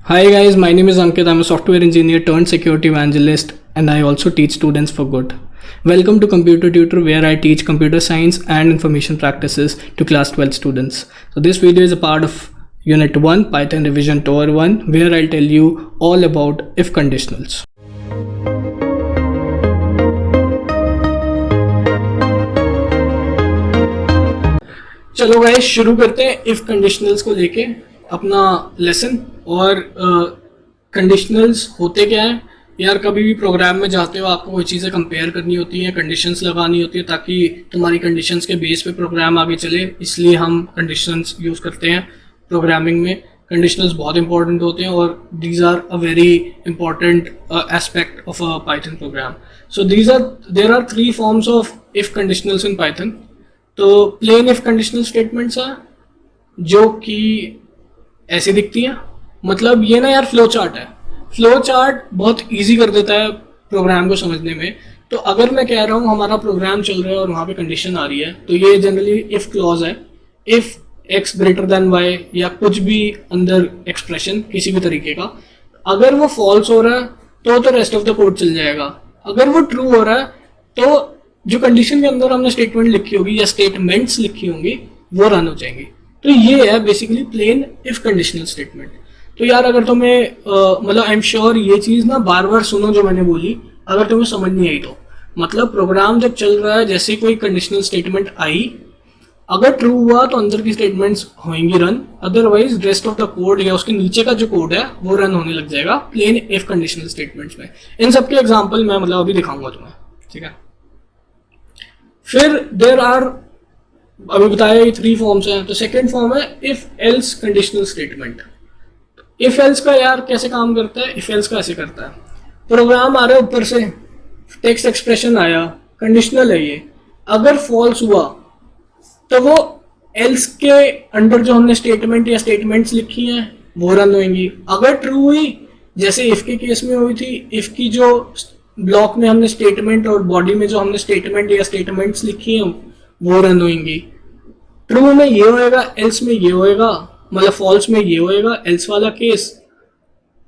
Hi guys, my name is Ankit. I'm a software engineer turned security evangelist and I also teach students for good. Welcome to Computer Tutor where I teach computer science and information practices to class 12 students. So this video is a part of Unit 1 Python Revision Tour 1 where I'll tell you all about if conditionals. चलो guys शुरू करते हैं if conditionals को लेके अपना lesson. और conditionals होते क्या है यार, कभी भी प्रोग्राम में जाते हो आपको कोई चीज़ें कंपेयर करनी होती हैं, कंडीशंस लगानी होती है ताकि तुम्हारी कंडीशंस के बेस पे प्रोग्राम आगे चले, इसलिए हम कंडीशंस यूज़ करते हैं प्रोग्रामिंग में। कंडीशनल्स बहुत इंपॉर्टेंट होते हैं और these are a very important aspect of a Python program. So there are 3 forms of if conditionals in Python. तो प्लेन इफ कंडीशनल स्टेटमेंट्स हैं जो कि ऐसी दिखती हैं, मतलब ये ना यार फ्लो चार्ट है। फ्लो चार्ट बहुत इजी कर देता है प्रोग्राम को समझने में। तो अगर मैं कह रहा हूँ हमारा प्रोग्राम चल रहा है और वहाँ पे कंडीशन आ रही है तो ये जनरली इफ क्लॉज है। If x greater than y या कुछ भी अंदर एक्सप्रेशन किसी भी तरीके का, अगर वो फॉल्स हो रहा है तो रेस्ट ऑफ द कोड चल जाएगा। अगर वो ट्रू हो रहा है तो जो कंडीशन के अंदर हमने स्टेटमेंट लिखी होगी या स्टेटमेंट्स लिखी होंगी वो रन हो जाएंगी। तो ये है basically plain if conditional statement. तो यार अगर तुम्हें मतलब आई एम श्योर ये चीज़ ना बार बार सुनो जो मैंने बोली, अगर तुम्हें समझ नहीं आई तो मतलब प्रोग्राम जब चल रहा है जैसे कोई कंडीशनल स्टेटमेंट आई, अगर ट्रू हुआ तो अंदर की स्टेटमेंट्स होंगी run, otherwise rest of the code या उसके नीचे का जो कोड है वो रन होने लग जाएगा प्लेन इफ कंडीशनल स्टेटमेंट्स में। इन सबके एग्जाम्पल मैं मतलब अभी दिखाऊंगा तुम्हें, ठीक है। फिर देर आर अभी बताया ये 3 फॉर्म्स हैं। तो सेकेंड फॉर्म है if else conditional statement. If else का यार कैसे काम करता है, इफ एल्स का ऐसे करता है, प्रोग्राम आ रहा है ऊपर से, टेक्स्ट एक्सप्रेशन आया, कंडीशनल है ये, अगर फॉल्स हुआ तो वो एल्स के अंडर जो हमने स्टेटमेंट या स्टेटमेंट्स लिखी हैं वो रन होंगी। अगर ट्रू हुई जैसे इफ के केस में हुई थी, इफ की जो ब्लॉक में हमने स्टेटमेंट और बॉडी में जो हमने स्टेटमेंट या स्टेटमेंट्स लिखी हैं वो रन होंगी। ट्रू में ये होएगा, एल्स में ये होएगा, मतलब फॉल्स में ये होएगा एल्स वाला केस,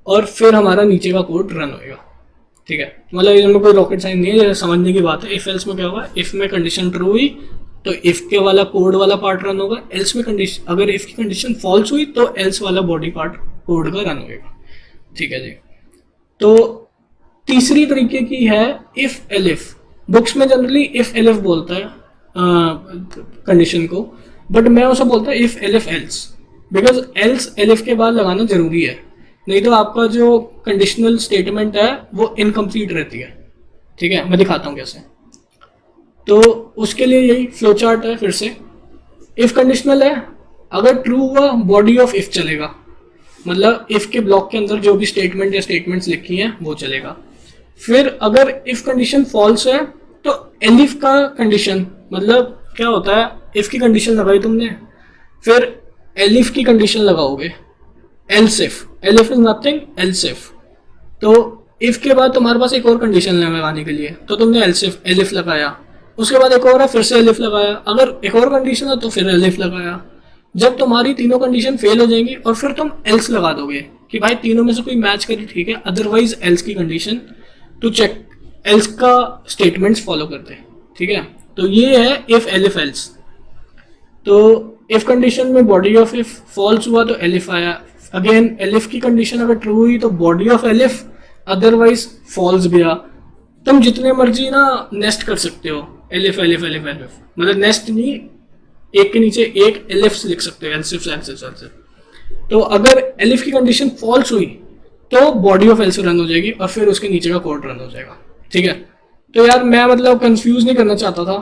और फिर हमारा नीचे का कोड रन होएगा, ठीक है। मतलब इसमें कोई रॉकेट साइंस नहीं है, समझने की बात है। इफ एल्स में क्या होगा, इफ में कंडीशन ट्रू हुई तो इफ के वाला कोड वाला पार्ट रन होगा, एल्स में कंडीशन अगर इफ की कंडीशन फॉल्स हुई तो एल्स वाला बॉडी पार्ट कोड का रन होएगा, ठीक है जी। तो तीसरी तरीके की है इफ एलिफ। बुक्स में जनरली इफ एलिफ बोलता है कंडीशन को, बट मैं उसे बोलता है if elif else, because else elif के बाद लगाना जरूरी है, नहीं तो आपका जो कंडीशनल स्टेटमेंट है वो इनकम्प्लीट रहती है, ठीक है। मैं दिखाता हूँ कैसे। तो उसके लिए यही फ्लो चार्ट है। फिर से इफ कंडीशनल है, अगर ट्रू हुआ बॉडी ऑफ इफ चलेगा, मतलब इफ के ब्लॉक के अंदर जो भी स्टेटमेंट या स्टेटमेंट्स लिखी हैं वो चलेगा। फिर अगर इफ कंडीशन फॉल्स है तो एलिफ का कंडीशन, मतलब क्या होता है, इफ की कंडीशन लगाई तुमने, फिर एलिफ की कंडीशन लगाओगे, else if, elif is nothing else if. तो इफ के बाद तुम्हारे पास एक और कंडीशन लगाने के लिए, तो तुमने एल्स इफ एलिफ लगाया, उसके बाद एक और है फिर से एलिफ लगाया, अगर एक और कंडीशन है तो फिर एलिफ लगाया। जब तुम्हारी तीनों कंडीशन फेल हो जाएंगी और फिर तुम एल्स लगा दोगे कि भाई तीनों में से कोई मैच करे, ठीक है, अदरवाइज एल्स की कंडीशन टू चेक एल्स का स्टेटमेंट्स फॉलो करते हैं, ठीक है। तो ये है इफ एलिफ एल्स। तो इफ कंडीशन में बॉडी ऑफ इफ फॉल्स हुआ तो एलिफ आया, अगेन एलिफ की कंडीशन अगर ट्रू हुई तो body of elif, otherwise false गया। तुम जितने मर्जी ना नेस्ट कर सकते हो, एलिफ एलिफ एलिफ एलिफ, मतलब नेस्ट नहीं, एक के नीचे एक एलिफ्स लिख सकते हो, एल्सिफ एल्सिफ एल्सिफ। तो अगर एलिफ की कंडीशन फॉल्स हुई तो बॉडी ऑफ एल्स रन हो जाएगी और फिर उसके नीचे का कोड रन हो जाएगा, ठीक है। तो यार मैं मतलब कंफ्यूज नहीं करना चाहता था,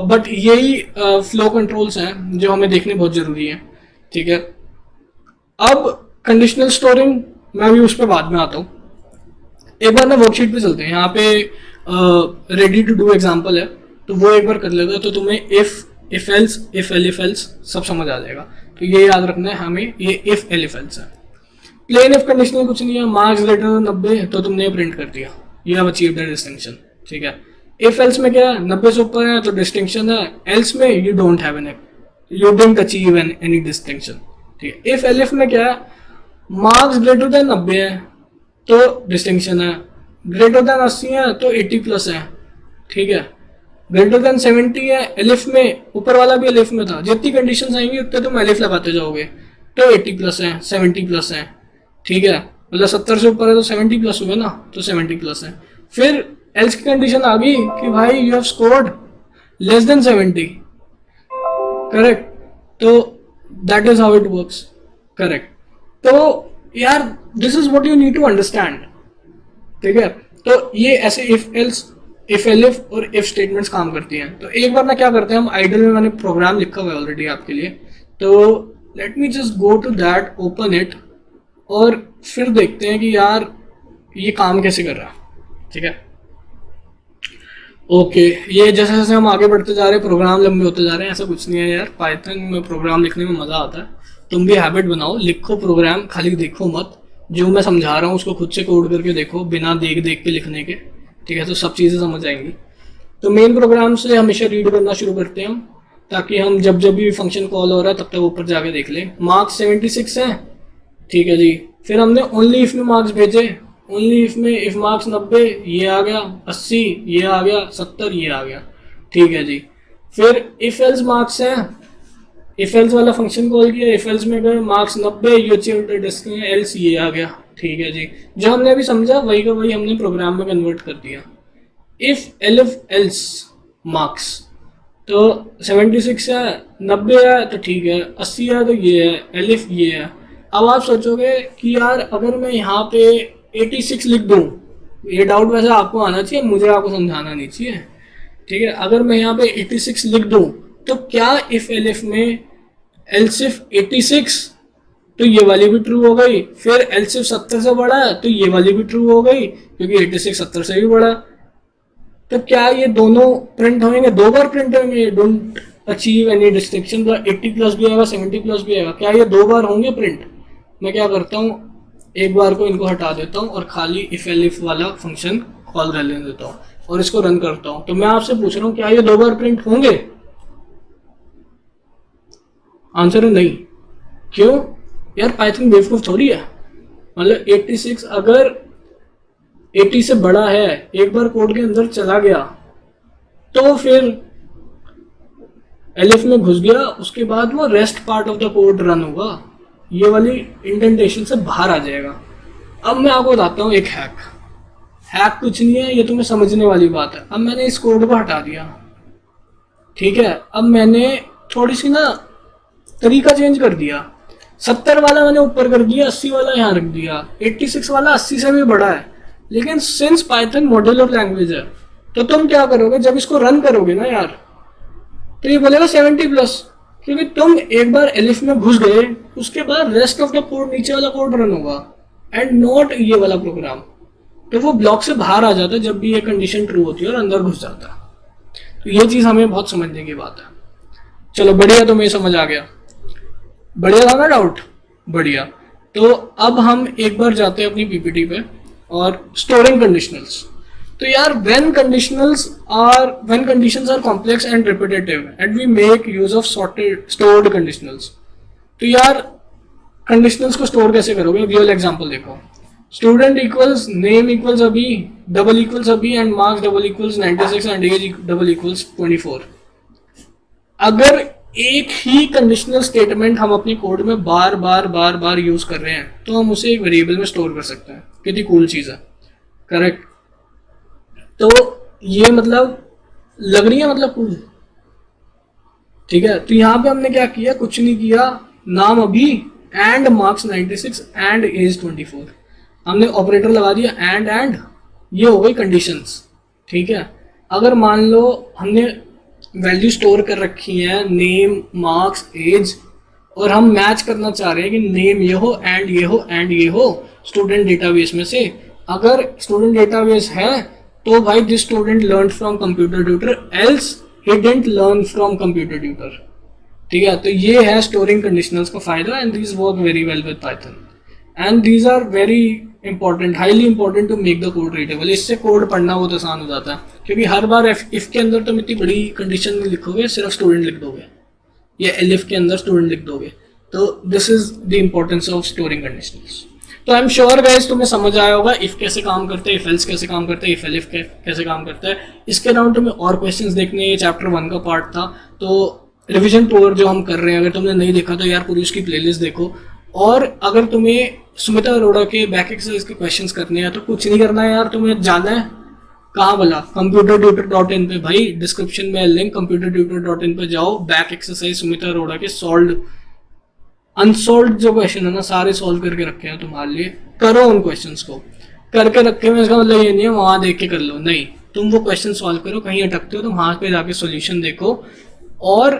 बट यही फ्लो कंट्रोल्स हैं जो हमें देखने बहुत ज़रूरी है, ठीक है। अब कंडीशनल स्टोरिंग मैं भी उस पर बाद में आता हूँ। एक बार ना वर्कशीट पे चलते हैं, यहाँ पे रेडी टू डू एग्जाम्पल है तो वो एक बार कर लेगा तो तुम्हें if else if elif else सब समझ आ जाएगा। तो ये याद रखना है हमें, ये इफ एलिफ एल्स है। प्लेन इफ कंडीशनल कुछ नहीं है, मार्क्स ग्रेटर देन 90 तो तुमने प्रिंट कर दिया, ये हैव अचीव्ड द डिस्टिंक्शन, ठीक है। इफ एल्स में क्या है, 90 से ऊपर है तो डिस्टिंक्शन है, एल्स में you don't have an, you don't achieve any distinction, ठीक है। इफ एलिफ में क्या है, मार्क्स ग्रेटर देन 90 है तो डिस्टिंक्शन है, ग्रेटर देन 80 है तो 80 प्लस है, ठीक है। ग्रेटर देन 70 है एलिफ में, ऊपर वाला भी एलिफ में था, जितनी कंडीशंस आएंगी उतने तुम एलिफ लगाते जाओगे तो 80 प्लस है, 70 प्लस है, ठीक है। मतलब 70 से ऊपर है तो 70 प्लस हुए ना, तो 70 प्लस है। फिर एल्स की कंडीशन आ गई कि भाई you have scored less than 70, correct, तो that is how it works, correct. तो यार this is what you need to understand, ठीक है। तो ये ऐसे इफ एल्स, इफ एलिफ और इफ स्टेटमेंट्स काम करती हैं। तो एक बार ना क्या करते हैं हम, आइडल में मैंने प्रोग्राम लिखा हुआ है ऑलरेडी आपके लिए, तो let me just go to that, open it, और फिर देखते हैं कि यार ये काम कैसे कर रहा है, ठीक है। ओके, ये जैसे जैसे हम आगे बढ़ते जा रहे हैं प्रोग्राम लंबे होते जा रहे हैं, ऐसा कुछ नहीं है यार, पाइथन में प्रोग्राम लिखने में मज़ा आता है। तुम भी हैबिट बनाओ, लिखो प्रोग्राम, खाली देखो मत, जो मैं समझा रहा हूँ उसको खुद से कोड करके देखो बिना देख देख के लिखने के, ठीक है, तो सब चीज़ें समझ आएंगी। तो मेन प्रोग्राम से हमेशा रीड करना शुरू करते हैं हम, ताकि हम जब जब भी फंक्शन कॉल हो रहा है तब तक ऊपर जाके देख लें। मार्क्स 76 हैं, ठीक है जी। फिर हमने ओनली इफ में मार्क्स भेजे, ओनली इफ में इफ मार्क्स 90 ये आ गया, 80 ये आ गया, 70 ये आ गया, ठीक है जी। फिर इफ एल्स मार्क्स हैं, इफ एल्स वाला फंक्शन कॉल किया, इफ एल्स में गए मार्क्स 90 ये अचीव डिस्टेंस एल्स ये आ गया, ठीक है जी। जो हमने अभी समझा वही का वही हमने प्रोग्राम में कन्वर्ट कर दिया। इफ एलिफ एल्स मार्क्स, तो 76 है, 90 है तो ठीक है, 80 है तो ये है, एलिफ ये है। अब आप सोचोगे कि यार अगर मैं यहाँ पे 86 लिख दूँ, ये डाउट वैसे आपको आना चाहिए, मुझे आपको समझाना नहीं चाहिए, ठीक है। अगर मैं यहाँ पे 86 लिख दूँ तो क्या इफ एलिफ में एल्सिफ 86, तो ये वाली भी ट्रू हो गई। फिर एल्सिफ 70 से बड़ा है तो ये वाली भी ट्रू हो गई, क्योंकि 86 70 से भी बड़ा। तो क्या ये दोनों प्रिंट होंगे, 2 बार प्रिंट होंगे, don't achieve any distinction, 80 plus भी आएगा 70 प्लस भी आएगा, क्या ये 2 बार होंगे प्रिंट? मैं क्या करता हूँ, एक बार को इनको हटा देता हूँ और खाली इफ एलिफ वाला फंक्शन कॉल कर लेने देता हूँ और इसको रन करता हूँ। तो मैं आपसे पूछ रहा हूँ क्या ये 2 बार प्रिंट होंगे? आंसर है नहीं। क्यों यार, पाइथन बेवकूफ थोड़ी है। मतलब 86 अगर 80 से बड़ा है, एक बार कोड के अंदर चला गया तो फिर एलिफ में घुस गया, उसके बाद वो rest part of the code run होगा, ये वाली इंडेंटेशन से बाहर आ जाएगा। अब मैं आपको बताता हूँ एक हैक कुछ नहीं है, ये तुम्हें समझने वाली बात है। अब मैंने इस कोड को हटा दिया, ठीक है। अब मैंने थोड़ी सी ना तरीका चेंज कर दिया, 70 वाला मैंने ऊपर कर दिया, 80 वाला यहाँ रख दिया, 86 वाला 80 से भी बड़ा है। लेकिन सिंस पाइथन मॉड्यूलर लैंग्वेज है तो तुम क्या करोगे, जब इसको रन करोगे ना यार, तो ये बोलेगा 70 प्लस, क्योंकि तुम एक बार एलिफ में घुस गए, उसके बाद रेस्ट ऑफ द कोड, नीचे वाला कोड रन होगा एंड नॉट ये वाला प्रोग्राम। तो वो ब्लॉक से बाहर आ जाता है जब भी ये कंडीशन ट्रू होती है और अंदर घुस जाता है। तो ये चीज़ हमें बहुत समझने की बात है। चलो बढ़िया, तुम्हें समझ आ गया, बढ़िया था ना डाउट, बढ़िया। तो अब हम एक बार जाते हैं अपनी पीपीटी पे और स्टोरिंग कंडीशनल्स। तो यार when conditions are complex and repetitive and we make use of stored conditionals, तो यार कंडीशनल्स को स्टोर कैसे करोगे? रियल एग्जांपल देखो, student equals name equals Abhi double equals Abhi and marks double equals 96 and age double equals 24। अगर एक ही conditional statement हम अपनी कोड में बार बार यूज कर रहे हैं तो हम उसे एक वेरिएबल में स्टोर कर सकते हैं। कितनी कूल चीज़ है, करेक्ट। तो ये मतलब लग रही है मतलब कूल, ठीक है। तो यहाँ पे हमने क्या किया, कुछ नहीं किया, नाम अभी एंड मार्क्स 96 एंड एज 24, हमने ऑपरेटर लगा दिया एंड ये हो गई कंडीशंस, ठीक है। अगर मान लो हमने वैल्यू स्टोर कर रखी है नेम मार्क्स एज, और हम मैच करना चाह रहे हैं कि नेम ये हो एंड ये हो एंड ये हो स्टूडेंट डेटाबेस में से। अगर स्टूडेंट डेटाबेस है तो भाई this student learn from computer tutor, else he didn't learn from computer tutor, ठीक है। तो ये है स्टोरिंग कंडीशनल्स का फायदा and this work very well with Python and these are very important, highly important to make the code readable. इससे code पढ़ना बहुत आसान हो जाता है, क्योंकि हर बार इफ के अंदर तुम इतनी बड़ी कंडीशन नहीं लिखोगे, सिर्फ स्टूडेंट लिख दोगे, या एलिफ के अंदर स्टूडेंट लिख दोगे, तो this is the importance of storing conditionals. तो आई एम श्योर गाइस तुम्हें समझ आया होगा इफ कैसे काम करते हैं, इफ एल्स कैसे काम करते हैं, इफ एलिफ कैसे काम करता है। इसके अराउंड तुम्हें और क्वेश्चंस देखने, ये चैप्टर 1 का पार्ट था। तो रिवीजन टूर जो हम कर रहे हैं, अगर तुमने नहीं देखा तो यार पूरी उसकी प्लेलिस्ट देखो। और अगर तुम्हें सुमिता अरोड़ा के बैक एक्सरसाइज के क्वेश्चंस करने हैं तो कुछ नहीं करना है यार, तुम्हें जाना है कहाँ बोला, computertutor.in पे। भाई डिस्क्रिप्शन में लिंक, computertutor.in पे जाओ, बैक एक्सरसाइज सुमिता अरोड़ा के सॉल्व अनसॉल्व जो क्वेश्चन है ना सारे सॉल्व करके रखे हैं तुम्हारे लिए। करो उन क्वेश्चंस को, करके रखे में इसका मतलब ये नहीं है वहां देख के कर लो, नहीं, तुम वो क्वेश्चन सॉल्व करो। कहीं अटकते हो तो वहां पे जाके सॉल्यूशन देखो और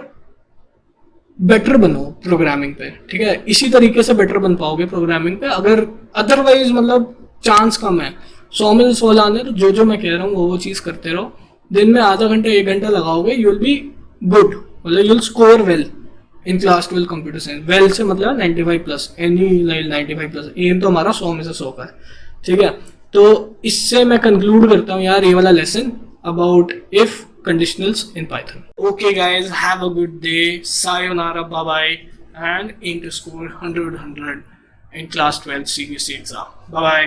बेटर बनो प्रोग्रामिंग पे, ठीक है। इसी तरीके से बेटर बन पाओगे प्रोग्रामिंग पे। अगर अदरवाइज मतलब चांस कम है 100 में 100 लाने, तो जो मैं कह रहा हूँ वो चीज़ करते रहो। दिन में आधा घंटा 1 घंटा लगाओगे, यू विल बी गुड, मतलब you will score well in class 12 computer science. Well से मतलब 95 प्लस, एनी 95 प्लस। एम तो हमारा 100 में से 100 का है, ठीक है। तो इससे मैं कंक्लूड करता हूँ यार ये वाला lesson about if conditionals in Python. Okay guys, have a good day. Sayonara, bye bye, and aim to score 100 in class 12 CBSE exam. Bye bye.